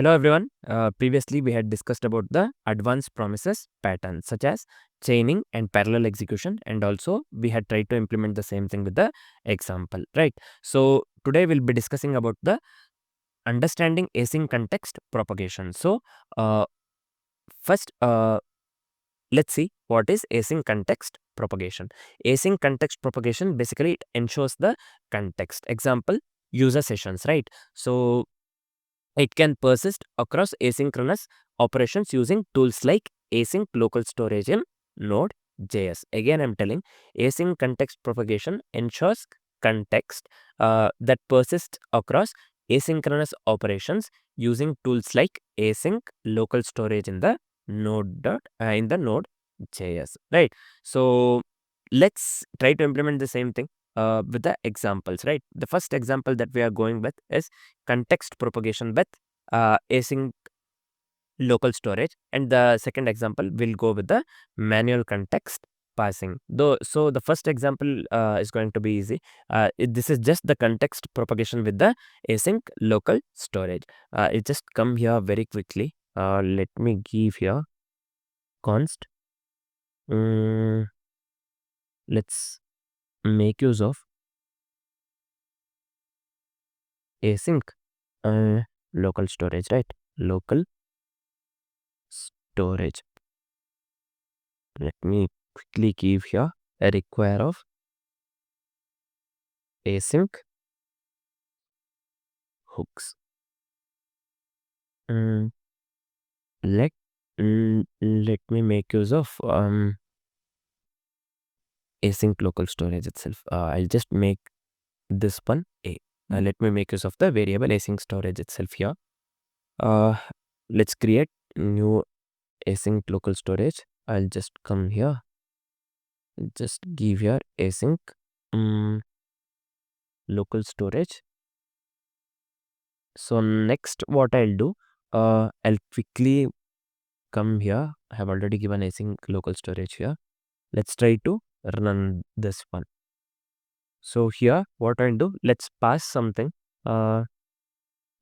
Hello everyone. Previously we had discussed about the advanced promises pattern such as chaining and parallel execution, and also we had tried to implement the same thing with the example, right? So today we'll be discussing about the understanding async context propagation. So first let's see what is async context propagation. Async context propagation, basically it ensures the context. Example, user sessions, right? So it can persist across asynchronous operations using tools like async local storage in Node.js. Again, I'm telling, async context propagation ensures context that persists across asynchronous operations using tools like async local storage in the Node.js. Right. So let's try to implement the same thing with the examples. Right. The first example that we are going with is context propagation with async local storage, and the second example will go with the manual context passing. Though, so the first example is going to be easy. This is just the context propagation with the async local storage. It just come here very quickly. Let me give here const. Let's make use of async local storage, right? Local storage. Let me quickly give here a require of async hooks. Let let me make use of async local storage itself. I'll just make this one a. Let me make use of the variable async storage itself here. Let's create new async local storage. I'll just come here. Just give here async local storage. So next, what I'll do, I'll quickly come here. I have already given async local storage here. Let's try to run this one. So here, what I'll do, let's pass something. In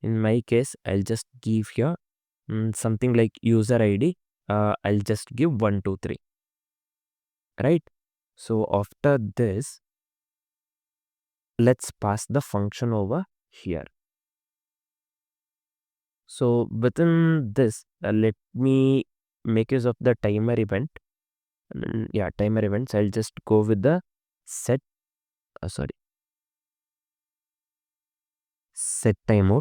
my case, I'll just give here something like user ID. I'll just give 123, right? So after this, let's pass the function over here. So within this, let me make use of the timer event. Yeah, timer events. I'll just go with the set timeout.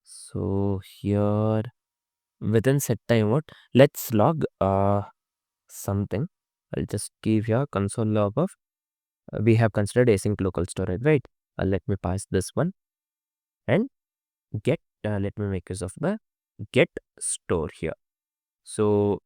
So here within set timeout, let's log something. I'll just give here console log of we have considered async local storage, right? Let me pass this one and get. Let me make use of the get store here. So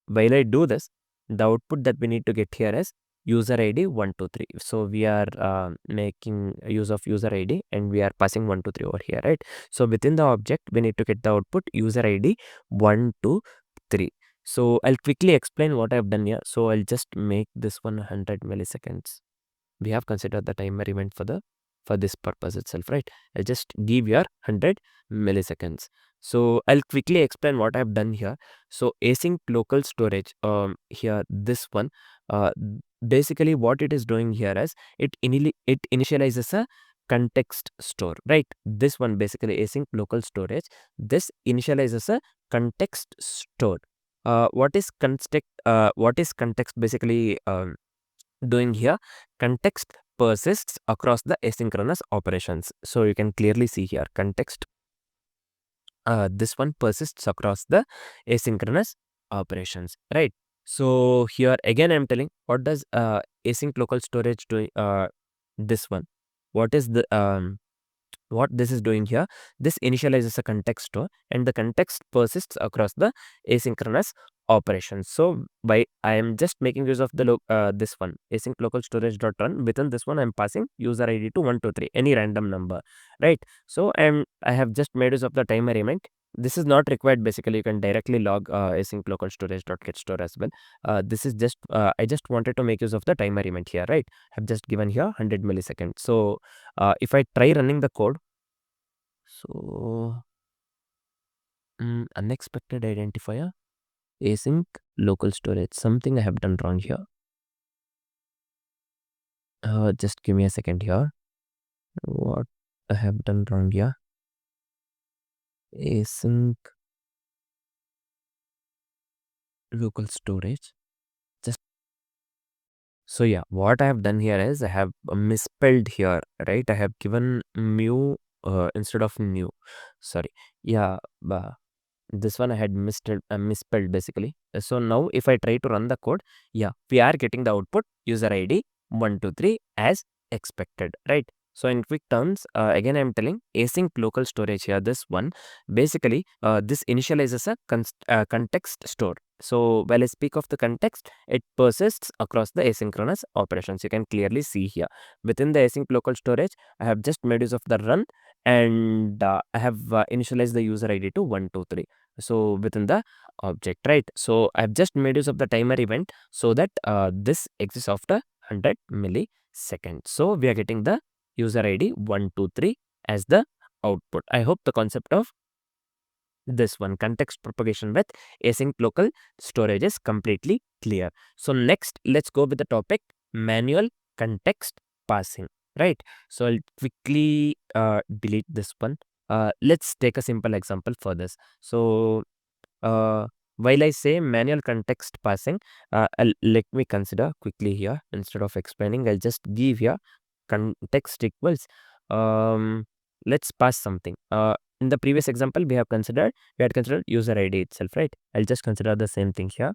while I do this, the output that we need to get here is user ID 123. So we are making use of user ID and we are passing 123 over here, right? So within the object, we need to get the output user ID 123. So I'll quickly explain what I've done here. So I'll just make this one 100 milliseconds. We have considered the timer event for this purpose itself, right? I'll just give here 100 milliseconds. So I'll quickly explain what I've done here. So async local storage, here this one, basically what it is doing here is it initializes a context store, right? This one basically async local storage. This initializes a context store. What is context basically doing here? Context persists across the asynchronous operations. So you can clearly see here context. This one persists across the asynchronous operations, right? So here again I'm telling what does async local storage do. This one, what is the what this is doing here? This initializes a context store and the context persists across the asynchronous operations. So by I am just making use of the this one async local storage dot run. Within this one I'm passing user ID to 123, any random number, right? So I have just made use of the timer event. This is not required. Basically you can directly log async local storage dot get store as well. This is just I just wanted to make use of the timer event here, right? I've just given here 100 milliseconds. So if I try running the code, So unexpected identifier, async local storage. Something I have done wrong here. Just give me a second here. What I have done wrong here? Async local storage. Just so yeah, what I have done here is I have misspelled here, right? I have given mu instead of new. Sorry. Yeah, this one I had misspelled basically. So now if I try to run the code, yeah, we are getting the output user ID 123 as expected, right? So in quick terms, again I'm telling async local storage here. This one basically this initializes a context store. So while I speak of the context, it persists across the asynchronous operations. You can clearly see here within the async local storage, I have just made use of the run, and I have initialized the user ID to 123. So within the object, right? So I've just made use of the timer event so that this exists after 100 milliseconds. So we are getting the user ID 123 as the output. I hope the concept of this one context propagation with async local storage is completely clear. So next, let's go with the topic manual context passing, right? So I'll quickly delete this one. Let's take a simple example for this. So while I say manual context passing, let me consider quickly here. Instead of explaining, I'll just give here context equals. Um, let's pass something. In the previous example, we had considered user ID itself, right? I'll just consider the same thing here.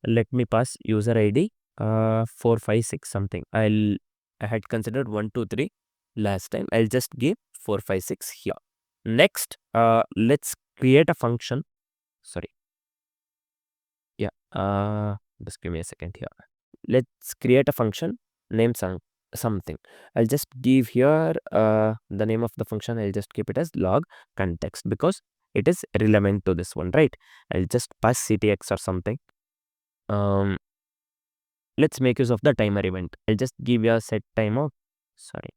Let me pass user ID 456 something. I had considered 123 last time. I'll just give 456 here. Next, let's create a function. Sorry. Yeah. Just give me a second here. Let's create a function name something. I'll just give here the name of the function. I'll just keep it as log context because it is relevant to this one, right? I'll just pass ctx or something. Let's make use of the timer event. I'll just give you a set timer. Sorry.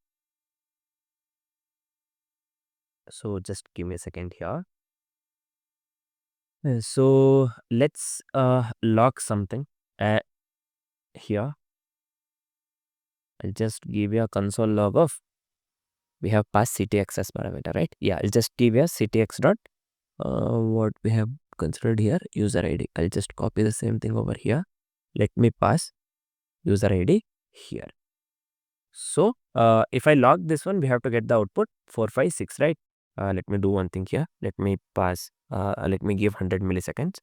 So just give me a second here. So let's log something here. I'll just give you a console log of, we have passed ctx as parameter, right? Yeah, I'll just give you a ctx dot what we have considered here, user ID. I'll just copy the same thing over here. Let me pass user ID here. So if I log this one, we have to get the output 456, right? Let me do one thing here. Let me pass, let me give 100 milliseconds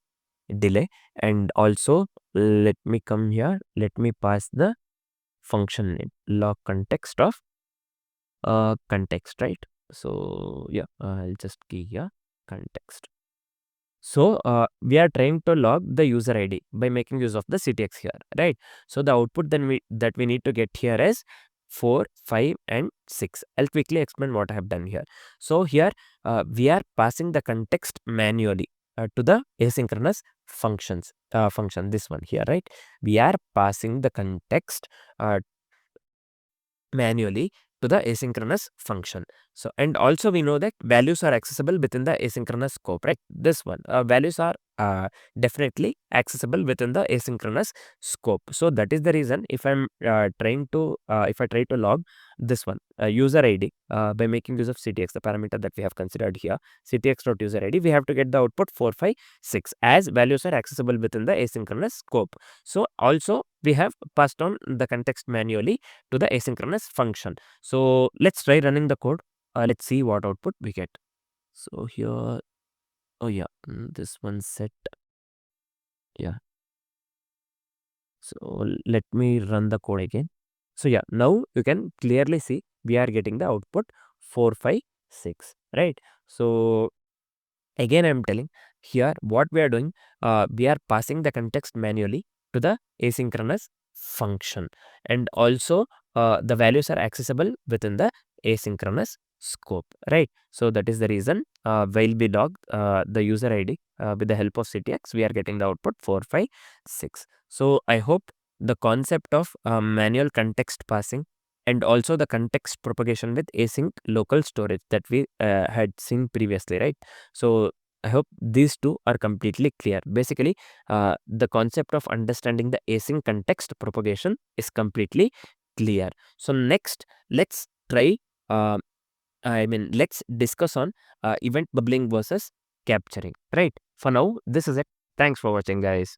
delay, and also let me come here. Let me pass the function name log context of context, right? So yeah, I'll just give here context. So we are trying to log the user ID by making use of the ctx here, right? So the output then that we need to get here is 4, 5, and 6. I'll quickly explain what I have done here. So here we are passing the context manually to the asynchronous function, this one here, right? We are passing the context manually to the asynchronous function. So, and also we know that values are accessible within the asynchronous scope, right? This one, values are definitely accessible within the asynchronous scope. So that is the reason if I'm trying to, if I try to log this one, user ID by making use of ctx, the parameter that we have considered here, ctx.user ID, we have to get the output 456 as values are accessible within the asynchronous scope. So also we have passed on the context manually to the asynchronous function. So let's try running the code. Let's see what output we get. So here, oh yeah, this one set. Yeah. So let me run the code again. So yeah, now you can clearly see we are getting the output 456, right? So again, I'm telling here what we are doing. We are passing the context manually to the asynchronous function, and also the values are accessible within the asynchronous scope, right? So that is the reason while we log the user ID with the help of ctx, we are getting the output 456. So I hope the concept of manual context passing and also the context propagation with async local storage that we had seen previously, right? So I hope these two are completely clear. Basically, the concept of understanding the async context propagation is completely clear. So next, let's try, let's discuss on event bubbling versus capturing, right? For now, this is it. Thanks for watching, guys.